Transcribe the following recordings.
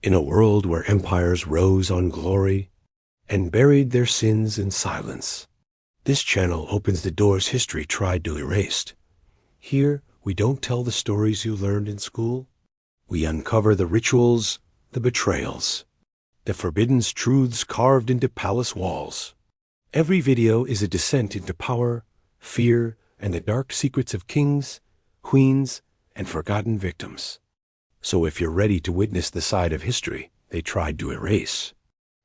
In a world where empires rose on glory and buried their sins in silence, this channel opens the doors history tried to erase. Here, we don't tell the stories you learned in school. We uncover the rituals, the betrayals, the forbidden truths carved into palace walls. Every video is a descent into power, fear, and the dark secrets of kings, queens, and forgotten victims. So if you're ready to witness the side of history they tried to erase,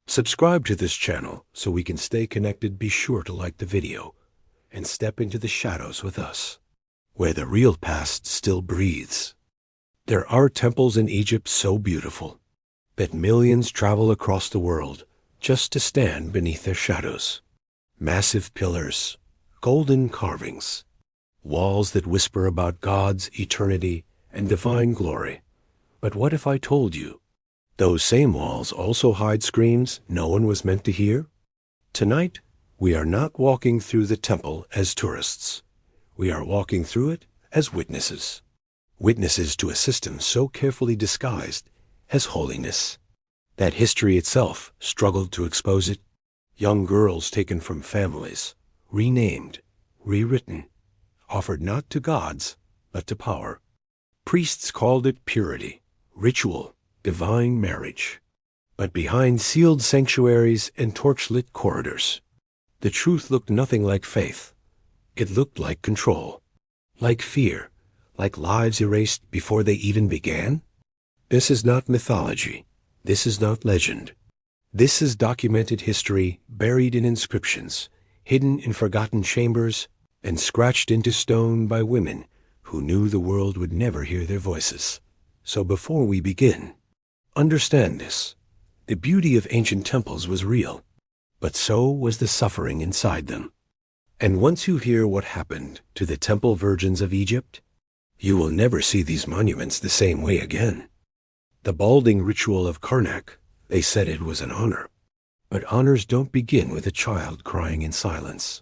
subscribe to this channel so we can stay connected. Be sure to like the video and step into the shadows with us, where the real past still breathes. There are temples in Egypt so beautiful that millions travel across the world just to stand beneath their shadows. Massive pillars, golden carvings, walls that whisper about God's eternity and divine glory. But what if I told you those same walls also hide screams no one was meant to hear? Tonight, we are not walking through the temple as tourists. We are walking through it as witnesses. Witnesses to a system so carefully disguised as holiness that history itself struggled to expose it. Young girls taken from families, renamed, rewritten, offered not to gods, but to power. Priests called it purity, ritual, divine marriage. But behind sealed sanctuaries and torch-lit corridors, the truth looked nothing like faith. It looked like control, like fear, like lives erased before they even began. This is not mythology. This is not legend. This is documented history buried in inscriptions, hidden in forgotten chambers, and scratched into stone by women who knew the world would never hear their voices. So before we begin, understand this. The beauty of ancient temples was real, but so was the suffering inside them. And once you hear what happened to the temple virgins of Egypt, you will never see these monuments the same way again. The balding ritual of Karnak, they said it was an honor. But honors don't begin with a child crying in silence.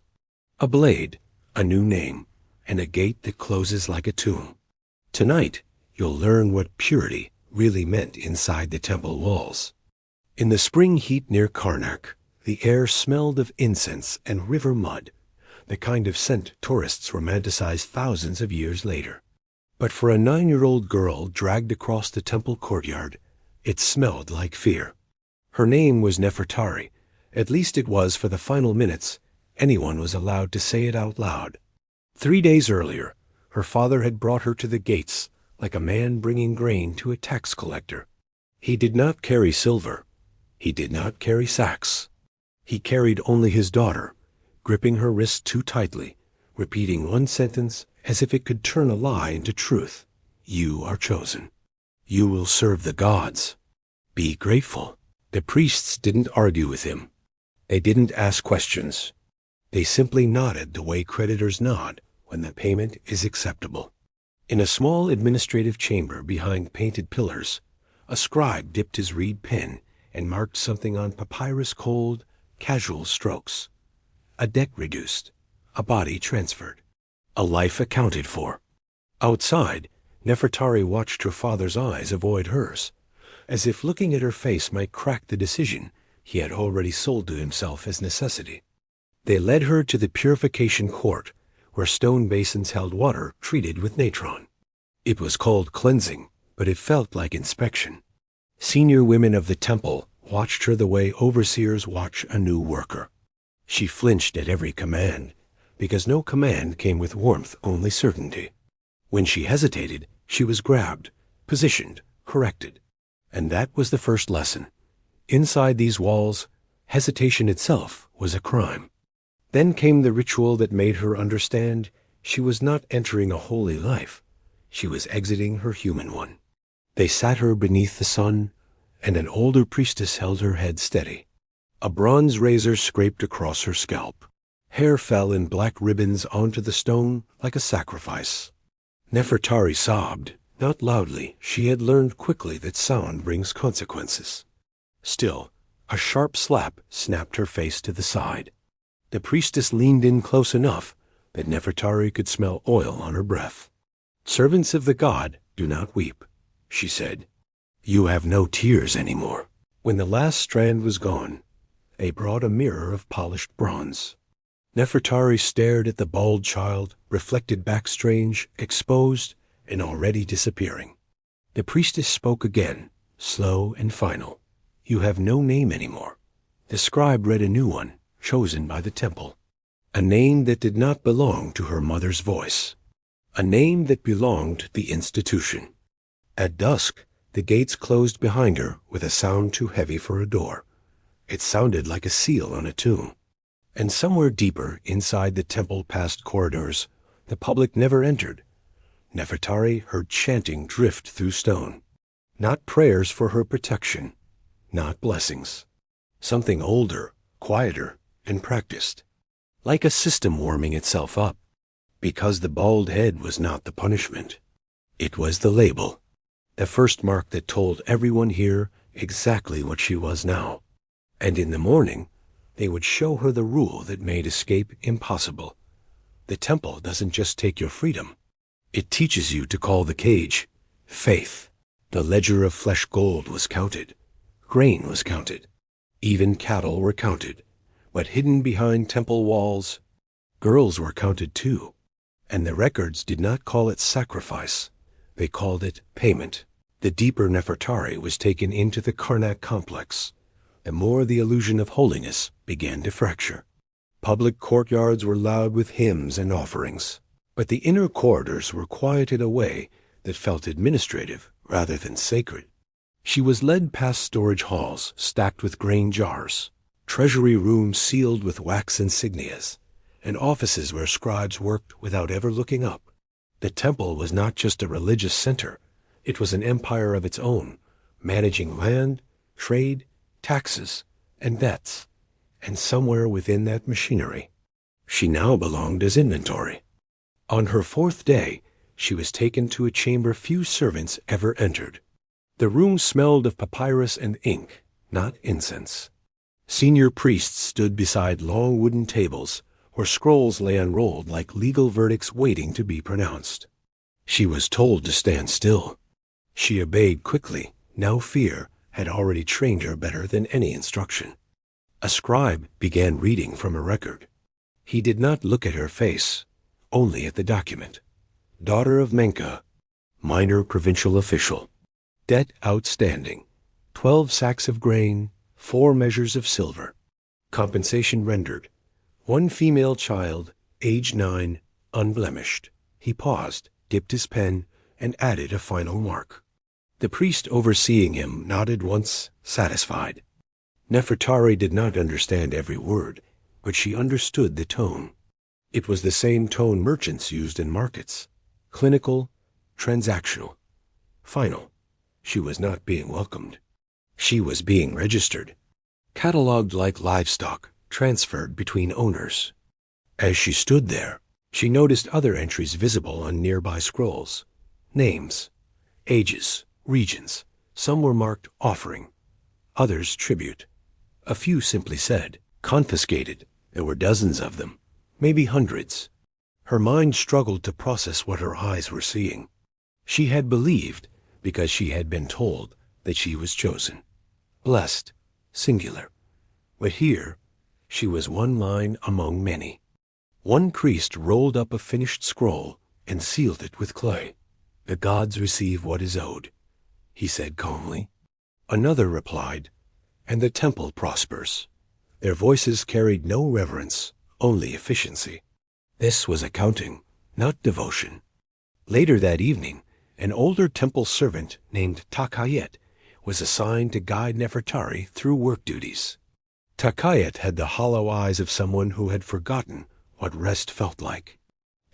A blade, a new name, and a gate that closes like a tomb. Tonight, you'll learn what purity really meant inside the temple walls. In the spring heat near Karnak, the air smelled of incense and river mud, the kind of scent tourists romanticize thousands of years later. But for a 9-year-old girl dragged across the temple courtyard, it smelled like fear. Her name was Nefertari. At least it was for the final minutes anyone was allowed to say it out loud. 3 days earlier, her father had brought her to the gates like a man bringing grain to a tax collector. He did not carry silver. He did not carry sacks. He carried only his daughter, gripping her wrist too tightly, repeating one sentence as if it could turn a lie into truth. You are chosen. You will serve the gods. Be grateful. The priests didn't argue with him. They didn't ask questions. They simply nodded the way creditors nod when the payment is acceptable. In a small administrative chamber behind painted pillars, a scribe dipped his reed pen and marked something on papyrus cold, casual strokes. A debt reduced, a body transferred, a life accounted for. Outside, Nefertari watched her father's eyes avoid hers, as if looking at her face might crack the decision he had already sold to himself as necessity. They led her to the purification court, where stone basins held water treated with natron. It was called cleansing, but it felt like inspection. Senior women of the temple watched her the way overseers watch a new worker. She flinched at every command, because no command came with warmth, only certainty. When she hesitated, she was grabbed, positioned, corrected. And that was the first lesson. Inside these walls, hesitation itself was a crime. Then came the ritual that made her understand she was not entering a holy life. She was exiting her human one. They sat her beneath the sun, and an older priestess held her head steady. A bronze razor scraped across her scalp. Hair fell in black ribbons onto the stone like a sacrifice. Nefertari sobbed, not loudly. She had learned quickly that sound brings consequences. Still, a sharp slap snapped her face to the side. The priestess leaned in close enough that Nefertari could smell oil on her breath. "Servants of the god do not weep," she said. You have no tears anymore. When the last strand was gone, they brought a mirror of polished bronze. Nefertari stared at the bald child, reflected back strange, exposed, and already disappearing. The priestess spoke again, slow and final. You have no name anymore. The scribe read a new one, chosen by the temple. A name that did not belong to her mother's voice. A name that belonged to the institution. At dusk, the gates closed behind her with a sound too heavy for a door. It sounded like a seal on a tomb. And somewhere deeper inside the temple past corridors, the public never entered. Nefertari heard chanting drift through stone. Not prayers for her protection, not blessings. Something older, quieter, and practiced. Like a system warming itself up. Because the bald head was not the punishment. It was the label. The first mark that told everyone here exactly what she was now. And in the morning, they would show her the rule that made escape impossible. The temple doesn't just take your freedom. It teaches you to call the cage faith. The ledger of flesh gold was counted. Grain was counted. Even cattle were counted. But hidden behind temple walls, girls were counted too. And the records did not call it sacrifice. They called it payment. The deeper Nefertari was taken into the Karnak complex, the more the illusion of holiness began to fracture. Public courtyards were loud with hymns and offerings, but the inner corridors were quieted away that felt administrative rather than sacred. She was led past storage halls stacked with grain jars, treasury rooms sealed with wax insignias, and offices where scribes worked without ever looking up. The temple was not just a religious center. It was an empire of its own, managing land, trade, taxes, and debts. And somewhere within that machinery, she now belonged as inventory. On her fourth day, she was taken to a chamber few servants ever entered. The room smelled of papyrus and ink, not incense. Senior priests stood beside long wooden tables where scrolls lay unrolled like legal verdicts waiting to be pronounced. She was told to stand still. She obeyed quickly. Now fear had already trained her better than any instruction. A scribe began reading from a record. He did not look at her face, only at the document. Daughter of Menka, minor provincial official. Debt outstanding, 12 sacks of grain, 4 measures of silver. Compensation rendered, 1 female child, age 9, unblemished. He paused, dipped his pen, and added a final mark. The priest overseeing him nodded once, satisfied. Nefertari did not understand every word, but she understood the tone. It was the same tone merchants used in markets. Clinical, transactional, final. She was not being welcomed. She was being registered. Catalogued like livestock, transferred between owners. As she stood there, she noticed other entries visible on nearby scrolls. Names, ages, regions. Some were marked offering, others tribute. A few simply said, confiscated. There were dozens of them, maybe hundreds. Her mind struggled to process what her eyes were seeing. She had believed, because she had been told, that she was chosen. Blessed, singular. But here, she was one line among many. One priest rolled up a finished scroll and sealed it with clay. The gods receive what is owed, he said calmly. Another replied, and the temple prospers. Their voices carried no reverence, only efficiency. This was accounting, not devotion. Later that evening, an older temple servant named Takayet was assigned to guide Nefertari through work duties. Takayet had the hollow eyes of someone who had forgotten what rest felt like.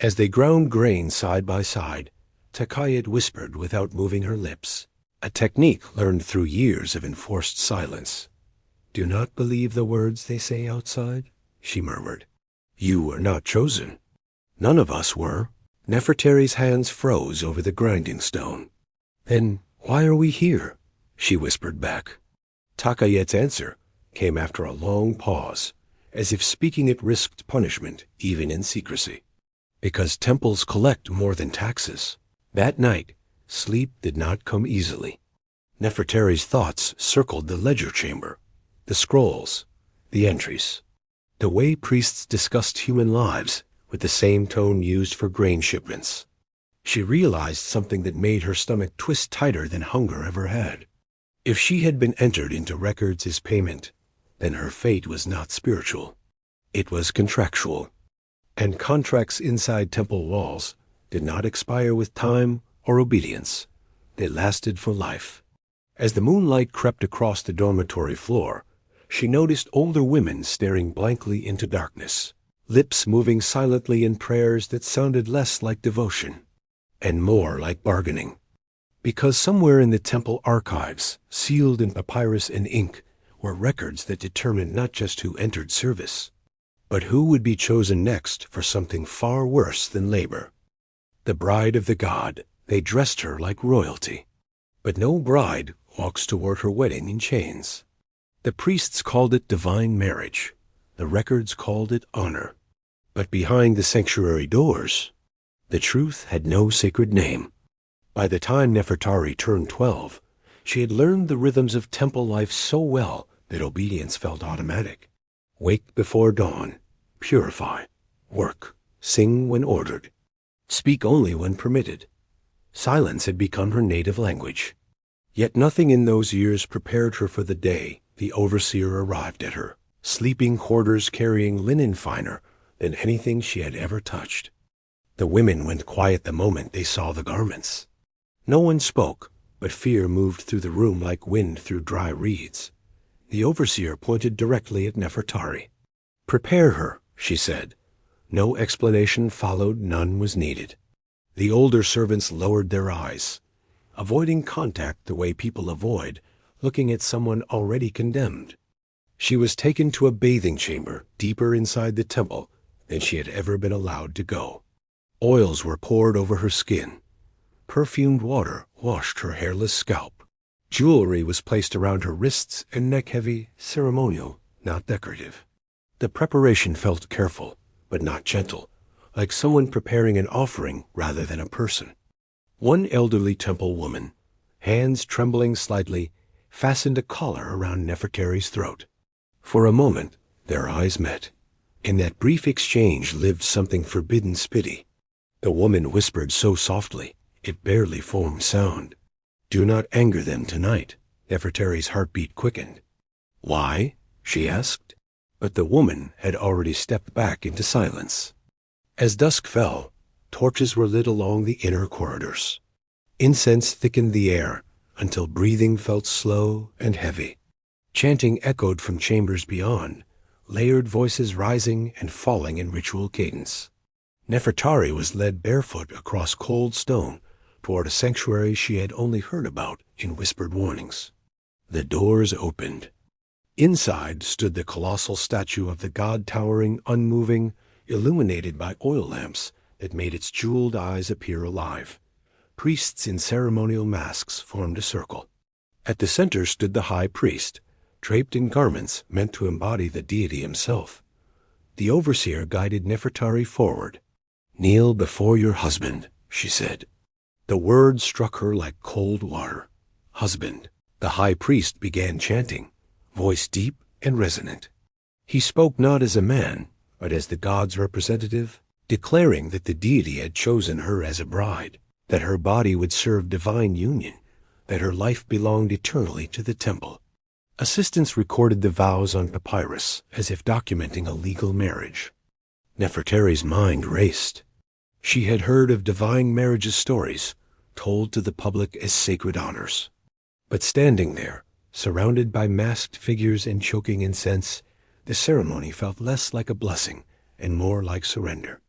As they ground grain side by side, Takayet whispered without moving her lips, a technique learned through years of enforced silence. "Do not believe the words they say outside," she murmured. "You were not chosen. None of us were." Nefertari's hands froze over the grinding stone. "Then why are we here?" she whispered back. Takayet's answer came after a long pause, as if speaking it risked punishment even in secrecy. "Because temples collect more than taxes." That night, sleep did not come easily. Nefertari's thoughts circled the ledger chamber, the scrolls, the entries, the way priests discussed human lives with the same tone used for grain shipments. She realized something that made her stomach twist tighter than hunger ever had. If she had been entered into records as payment, then her fate was not spiritual. It was contractual. And contracts inside temple walls did not expire with time or obedience. They lasted for life. As the moonlight crept across the dormitory floor, she noticed older women staring blankly into darkness, lips moving silently in prayers that sounded less like devotion and more like bargaining. Because somewhere in the temple archives, sealed in papyrus and ink, were records that determined not just who entered service, but who would be chosen next for something far worse than labor. The bride of the god, they dressed her like royalty. But no bride walks toward her wedding in chains. The priests called it divine marriage. The records called it honor. But behind the sanctuary doors, the truth had no sacred name. By the time Nefertari turned 12, she had learned the rhythms of temple life so well that obedience felt automatic. Wake before dawn, purify, work, sing when ordered, speak only when permitted. Silence had become her native language. Yet nothing in those years prepared her for the day the overseer arrived at her, sleeping hoarders carrying linen finer than anything she had ever touched. The women went quiet the moment they saw the garments. No one spoke, but fear moved through the room like wind through dry reeds. The overseer pointed directly at Nefertari. "Prepare her," she said. No explanation followed, none was needed. The older servants lowered their eyes, avoiding contact the way people avoid looking at someone already condemned. She was taken to a bathing chamber deeper inside the temple than she had ever been allowed to go. Oils were poured over her skin. Perfumed water washed her hairless scalp. Jewelry was placed around her wrists and neck, heavy, ceremonial, not decorative. The preparation felt careful, but not gentle, like someone preparing an offering rather than a person. One elderly temple woman, hands trembling slightly, fastened a collar around Nefertari's throat. For a moment, their eyes met. In that brief exchange lived something forbidden spitty. The woman whispered so softly, it barely formed sound. "Do not anger them tonight." Nefertari's heartbeat quickened. "Why?" she asked. But the woman had already stepped back into silence. As dusk fell, torches were lit along the inner corridors. Incense thickened the air until breathing felt slow and heavy. Chanting echoed from chambers beyond, layered voices rising and falling in ritual cadence. Nefertari was led barefoot across cold stone toward a sanctuary she had only heard about in whispered warnings. The doors opened. Inside stood the colossal statue of the god, towering, unmoving, illuminated by oil lamps that made its jeweled eyes appear alive. Priests in ceremonial masks formed a circle. At the center stood the high priest, draped in garments meant to embody the deity himself. The overseer guided Nefertari forward. "Kneel before your husband," she said. The word struck her like cold water. Husband. The high priest began chanting, voice deep and resonant. He spoke not as a man, but as the god's representative, declaring that the deity had chosen her as a bride, that her body would serve divine union, that her life belonged eternally to the temple. Assistants recorded the vows on papyrus, as if documenting a legal marriage. Nefertari's mind raced. She had heard of divine marriages stories, told to the public as sacred honors. But standing there, surrounded by masked figures and choking incense, the ceremony felt less like a blessing and more like surrender.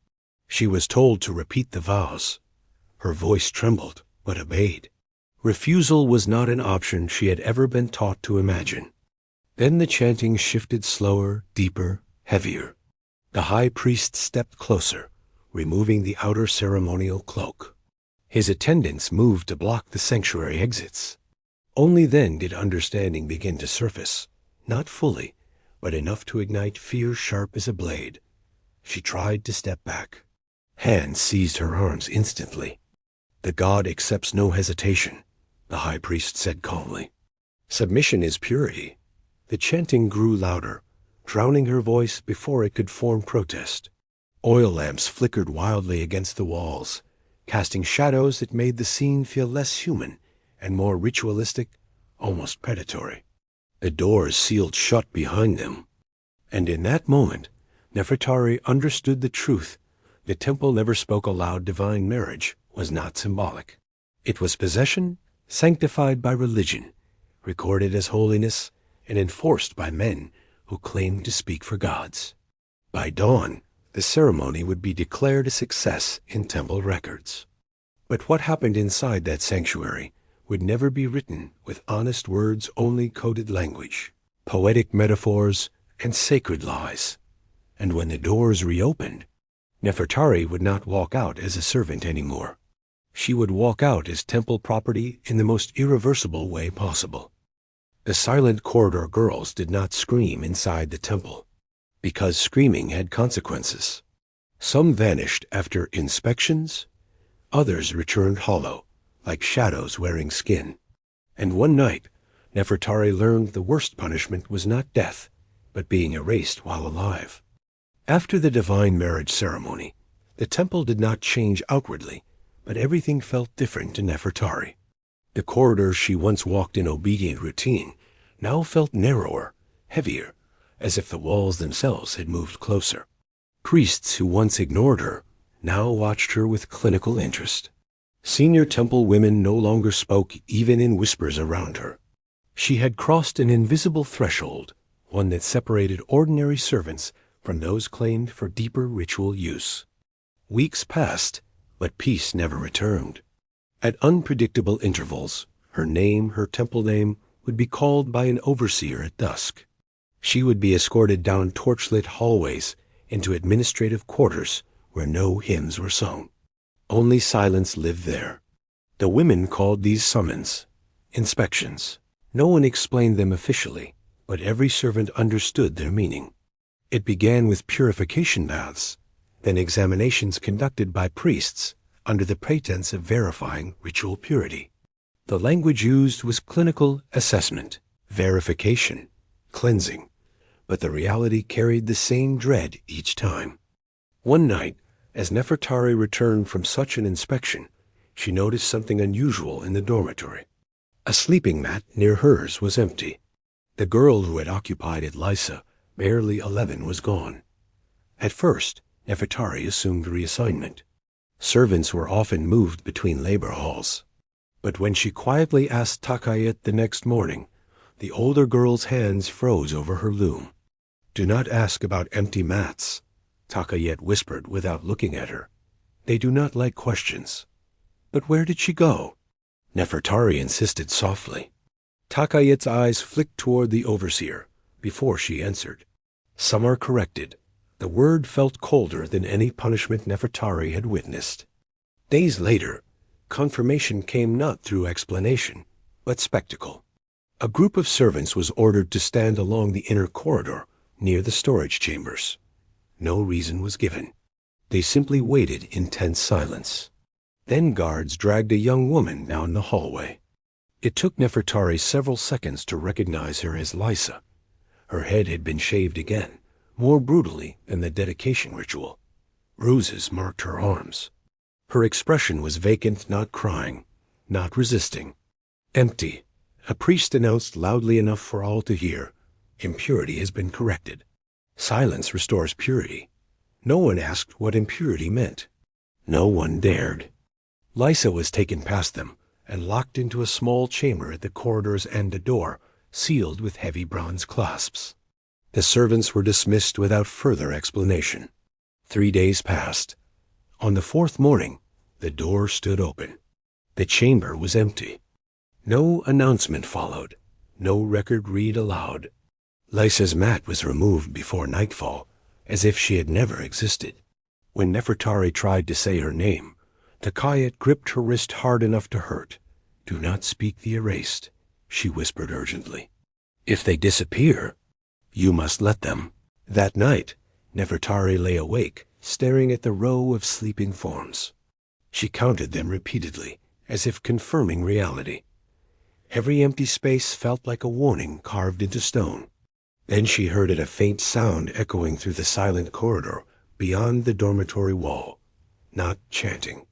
She was told to repeat the vows. Her voice trembled, but obeyed. Refusal was not an option she had ever been taught to imagine. Then the chanting shifted slower, deeper, heavier. The high priest stepped closer, removing the outer ceremonial cloak. His attendants moved to block the sanctuary exits. Only then did understanding begin to surface, not fully, but enough to ignite fear sharp as a blade. She tried to step back. Hands seized her arms instantly. The god accepts no hesitation. the high priest said calmly. Submission is purity. The chanting grew louder, drowning her voice before it could form protest. Oil lamps flickered wildly against the walls, casting shadows that made the scene feel less human and more ritualistic, almost predatory. The doors sealed shut behind them, and in that moment, Nefertari understood the truth. The temple never spoke aloud. Divine marriage was not symbolic. It was possession, sanctified by religion, recorded as holiness, and enforced by men who claimed to speak for gods. By dawn, the ceremony would be declared a success in temple records. But what happened inside that sanctuary would never be written with honest words, only coded language, poetic metaphors, and sacred lies. And when the doors reopened, Nefertari would not walk out as a servant anymore. She would walk out as temple property in the most irreversible way possible. The silent corridor girls did not scream inside the temple, because screaming had consequences. Some vanished after inspections, others returned hollow, like shadows wearing skin. And one night, Nefertari learned the worst punishment was not death, but being erased while alive. After the divine marriage ceremony, the temple did not change outwardly, but everything felt different to Nefertari. The corridors she once walked in obedient routine now felt narrower, heavier, as if the walls themselves had moved closer. Priests who once ignored her now watched her with clinical interest. Senior temple women no longer spoke even in whispers around her. She had crossed an invisible threshold, one that separated ordinary servants from those claimed for deeper ritual use. Weeks passed, but peace never returned. At unpredictable intervals, her name, her temple name, would be called by an overseer at dusk. She would be escorted down torchlit hallways into administrative quarters where no hymns were sung. Only silence lived there. The women called these summons inspections. No one explained them officially, but every servant understood their meaning. It began with purification baths, then examinations conducted by priests under the pretense of verifying ritual purity. The language used was clinical assessment, verification, cleansing, but the reality carried the same dread each time. One night, as Nefertari returned from such an inspection, she noticed something unusual in the dormitory. A sleeping mat near hers was empty. The girl who had occupied it, Lysa, barely 11, was gone. At first, Nefertari assumed reassignment. Servants were often moved between labor halls. But when she quietly asked Takayet the next morning, the older girl's hands froze over her loom. "Do not ask about empty mats," Takayet whispered without looking at her. "They do not like questions." "But where did she go?" Nefertari insisted softly. Takayet's eyes flicked toward the overseer before she answered. Some are corrected. The word felt colder than any punishment Nefertari had witnessed. Days later, confirmation came not through explanation, but spectacle. A group of servants was ordered to stand along the inner corridor near the storage chambers. No reason was given. They simply waited in tense silence. Then guards dragged a young woman down the hallway. It took Nefertari several seconds to recognize her as Lysa. Her head had been shaved again, more brutally than the dedication ritual. Bruises marked her arms. Her expression was vacant, not crying, not resisting. Empty. A priest announced loudly enough for all to hear, "Impurity has been corrected." Silence restores purity. No one asked what impurity meant. No one dared. Lysa was taken past them and locked into a small chamber at the corridor's end, a door sealed with heavy bronze clasps. The servants were dismissed without further explanation. 3 days passed. On the 4th morning, the door stood open. The chamber was empty. No announcement followed, no record read aloud. Lysa's mat was removed before nightfall, as if she had never existed. When Nefertari tried to say her name, Takayet gripped her wrist hard enough to hurt. "Do not speak the erased," she whispered urgently. "If they disappear, you must let them." That night, Nefertari lay awake, staring at the row of sleeping forms. She counted them repeatedly, as if confirming reality. Every empty space felt like a warning carved into stone. Then she heard a faint sound echoing through the silent corridor beyond the dormitory wall. Not chanting.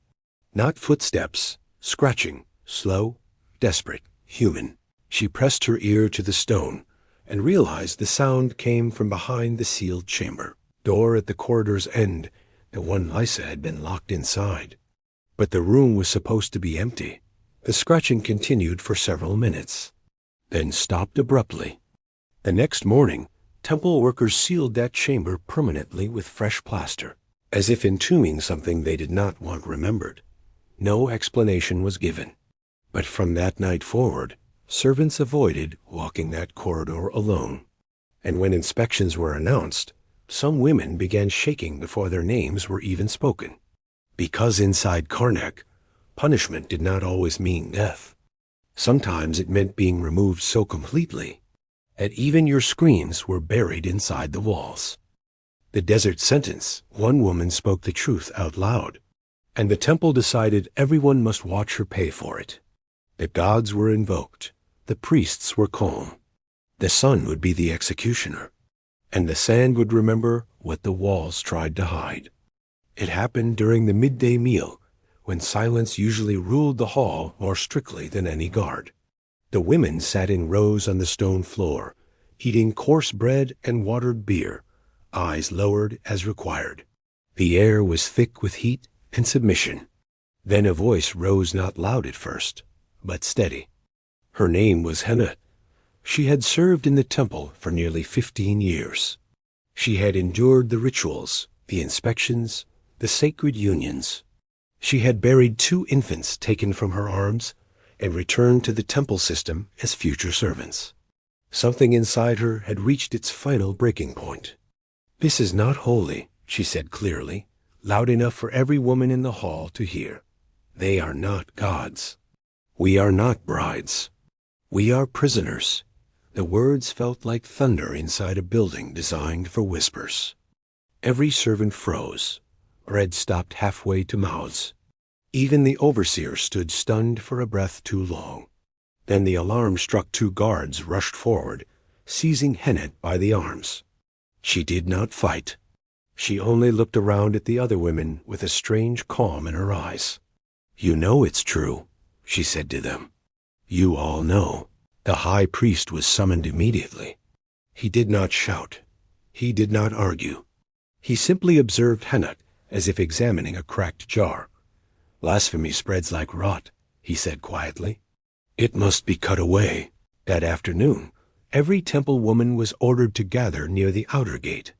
Not footsteps. Scratching. Slow. Desperate. Human. She pressed her ear to the stone and realized the sound came from behind the sealed chamber. Door at the corridor's end, the one Lysa had been locked inside. But the room was supposed to be empty. The scratching continued for several minutes, then stopped abruptly. The next morning, temple workers sealed that chamber permanently with fresh plaster, as if entombing something they did not want remembered. No explanation was given. But from that night forward, servants avoided walking that corridor alone. And when inspections were announced, some women began shaking before their names were even spoken. Because inside Karnak, punishment did not always mean death. Sometimes it meant being removed so completely that even your screams were buried inside the walls. The desert sentence, one woman spoke the truth out loud, and the temple decided everyone must watch her pay for it. The gods were invoked, the priests were calm. The sun would be the executioner, and the sand would remember what the walls tried to hide. It happened during the midday meal, when silence usually ruled the hall more strictly than any guard. The women sat in rows on the stone floor, eating coarse bread and watered beer, eyes lowered as required. The air was thick with heat and submission. Then a voice rose, not loud at first, but steady. Her name was Henna. She had served in the temple for nearly 15 years. She had endured the rituals, the inspections, the sacred unions. She had buried 2 infants taken from her arms and returned to the temple system as future servants. Something inside her had reached its final breaking point. "This is not holy," she said clearly, loud enough for every woman in the hall to hear. "They are not gods. We are not brides. We are prisoners." The words felt like thunder inside a building designed for whispers. Every servant froze. Bread stopped halfway to mouths. Even the overseer stood stunned for a breath too long. Then the alarm struck. 2 guards rushed forward, seizing Hennet by the arms. She did not fight. She only looked around at the other women with a strange calm in her eyes. "You know it's true," she said to them. "You all know." The high priest was summoned immediately. He did not shout. He did not argue. He simply observed Hennet as if examining a cracked jar. "Blasphemy spreads like rot," he said quietly. "It must be cut away." That afternoon, every temple woman was ordered to gather near the outer gate.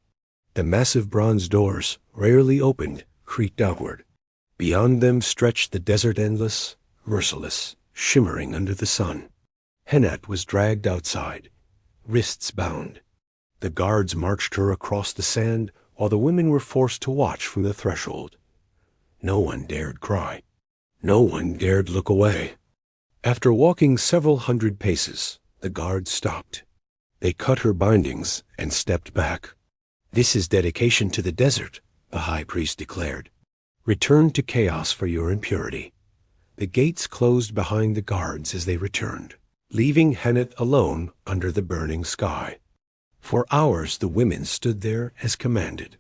The massive bronze doors, rarely opened, creaked outward. Beyond them stretched the desert, endless, merciless, shimmering under the sun. Hennet was dragged outside, wrists bound. The guards marched her across the sand while the women were forced to watch from the threshold. No one dared cry. No one dared look away. After walking several hundred paces, the guards stopped. They cut her bindings and stepped back. "This is dedication to the desert," the high priest declared. "Return to chaos for your impurity." The gates closed behind the guards as they returned, leaving Hennet alone under the burning sky. For hours the women stood there as commanded.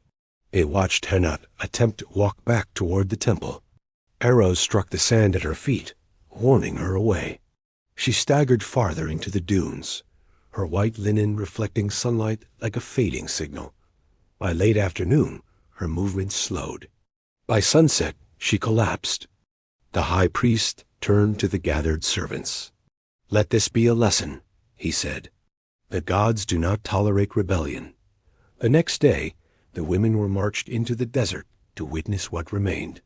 They watched Hennet attempt to walk back toward the temple. Arrows struck the sand at her feet, warning her away. She staggered farther into the dunes, her white linen reflecting sunlight like a fading signal. By late afternoon, her movements slowed. By sunset, she collapsed. The high priest turned to the gathered servants. "Let this be a lesson," he said. "The gods do not tolerate rebellion." The next day, the women were marched into the desert to witness what remained.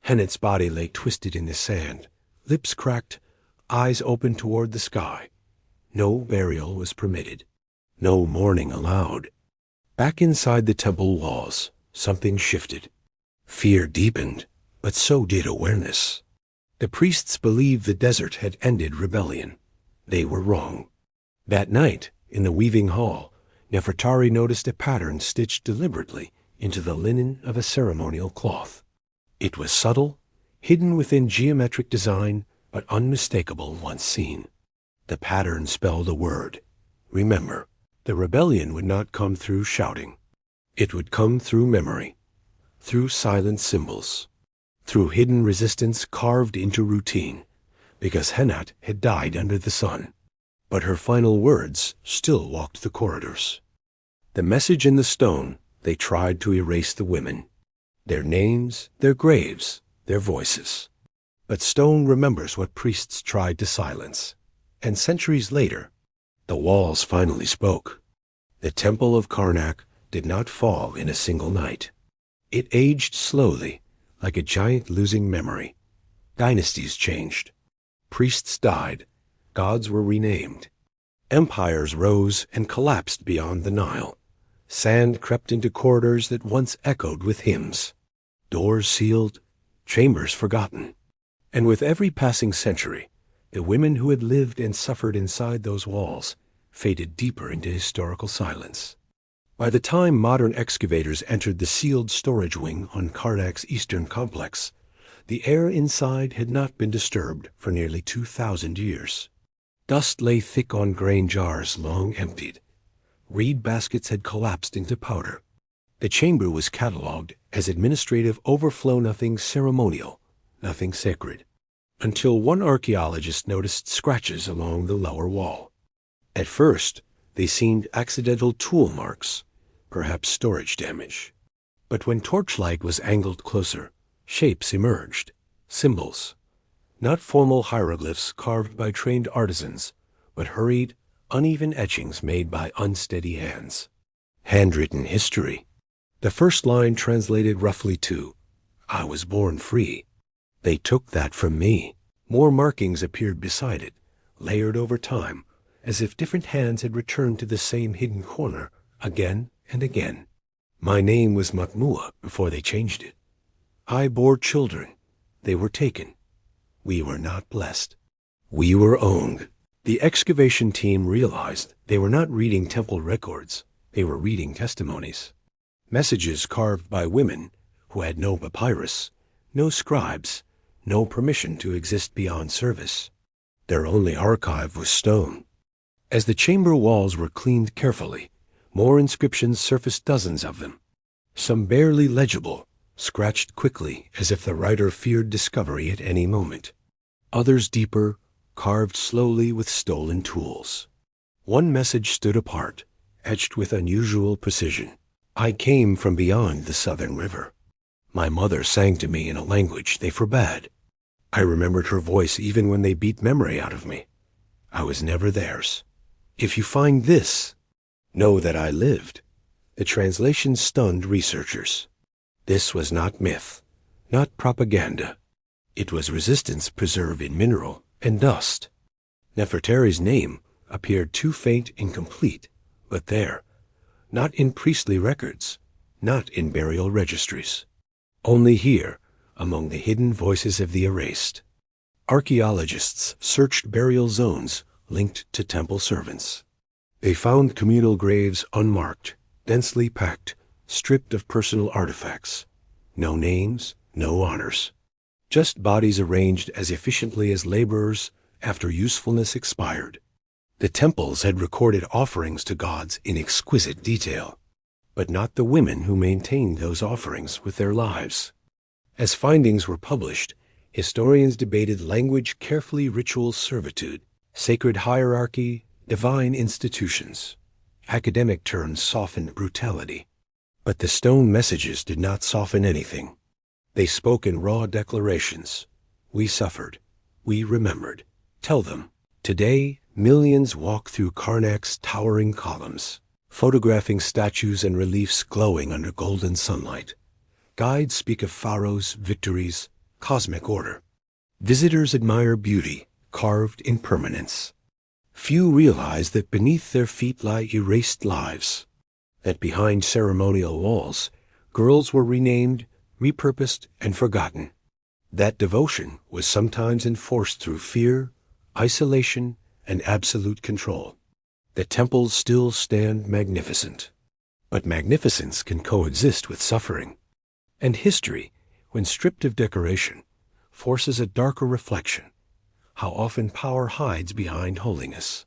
Hennet's body lay twisted in the sand, lips cracked, eyes open toward the sky. No burial was permitted. No mourning allowed. Back inside the temple walls, something shifted. Fear deepened, but so did awareness. The priests believed the desert had ended rebellion. They were wrong. That night, in the weaving hall, Nefertari noticed a pattern stitched deliberately into the linen of a ceremonial cloth. It was subtle, hidden within geometric design, but unmistakable once seen. The pattern spelled a word. Remember, the rebellion would not come through shouting. It would come through memory, through silent symbols, through hidden resistance carved into routine, because Henat had died under the sun. But her final words still walked the corridors. The message in the stone, they tried to erase the women, their names, their graves, their voices. But stone remembers what priests tried to silence. And centuries later, the walls finally spoke. The temple of Karnak did not fall in a single night. It aged slowly, like a giant losing memory. Dynasties changed. Priests died. Gods were renamed. Empires rose and collapsed beyond the Nile. Sand crept into corridors that once echoed with hymns. Doors sealed, chambers forgotten. And with every passing century, the women who had lived and suffered inside those walls faded deeper into historical silence. By the time modern excavators entered the sealed storage wing on Karnak's eastern complex, the air inside had not been disturbed for nearly 2,000 years. Dust lay thick on grain jars long emptied. Reed baskets had collapsed into powder. The chamber was catalogued as administrative overflow, nothing ceremonial, nothing sacred, until one archaeologist noticed scratches along the lower wall. At first, they seemed accidental tool marks, perhaps storage damage. But when torchlight was angled closer, shapes emerged, symbols. Not formal hieroglyphs carved by trained artisans, but hurried, uneven etchings made by unsteady hands. Handwritten history. The first line translated roughly to, "I was born free." They took that from me. More markings appeared beside it, layered over time, as if different hands had returned to the same hidden corner again and again. My name was Matmua before they changed it. I bore children. They were taken. We were not blessed. We were owned. The excavation team realized they were not reading temple records. They were reading testimonies. Messages carved by women who had no papyrus, no scribes, no permission to exist beyond service. Their only archive was stone. As the chamber walls were cleaned carefully, more inscriptions surfaced, dozens of them. Some barely legible, scratched quickly as if the writer feared discovery at any moment. Others deeper, carved slowly with stolen tools. One message stood apart, etched with unusual precision. I came from beyond the southern river. My mother sang to me in a language they forbade. I remembered her voice even when they beat memory out of me. I was never theirs. If you find this, know that I lived. The translation stunned researchers. This was not myth, not propaganda. It was resistance preserved in mineral and dust. Nefertari's name appeared too faint and incomplete, but there, not in priestly records, not in burial registries. Only here, among the hidden voices of the erased. Archaeologists searched burial zones linked to temple servants. They found communal graves unmarked, densely packed, stripped of personal artifacts. No names, no honors. Just bodies arranged as efficiently as laborers after usefulness expired. The temples had recorded offerings to gods in exquisite detail, but not the women who maintained those offerings with their lives. As findings were published, historians debated language, carefully ritual servitude, sacred hierarchy, divine institutions. Academic terms softened brutality. But the stone messages did not soften anything. They spoke in raw declarations. We suffered. We remembered. Tell them. Today, millions walk through Karnak's towering columns, photographing statues and reliefs glowing under golden sunlight. Guides speak of pharaohs, victories, cosmic order. Visitors admire beauty, carved in permanence. Few realize that beneath their feet lie erased lives, that behind ceremonial walls, girls were renamed, repurposed, and forgotten. That devotion was sometimes enforced through fear, isolation, and absolute control. The temples still stand magnificent, but magnificence can coexist with suffering. And history, when stripped of decoration, forces a darker reflection, how often power hides behind holiness.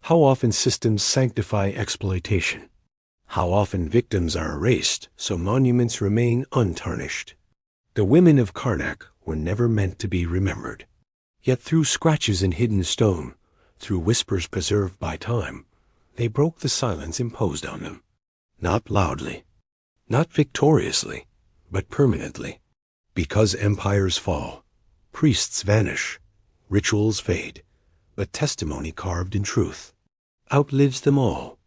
How often systems sanctify exploitation. How often victims are erased so monuments remain untarnished. The women of Karnak were never meant to be remembered. Yet through scratches in hidden stone, through whispers preserved by time, they broke the silence imposed on them. Not loudly, not victoriously, but permanently. Because empires fall, priests vanish, rituals fade, but testimony carved in truth outlives them all.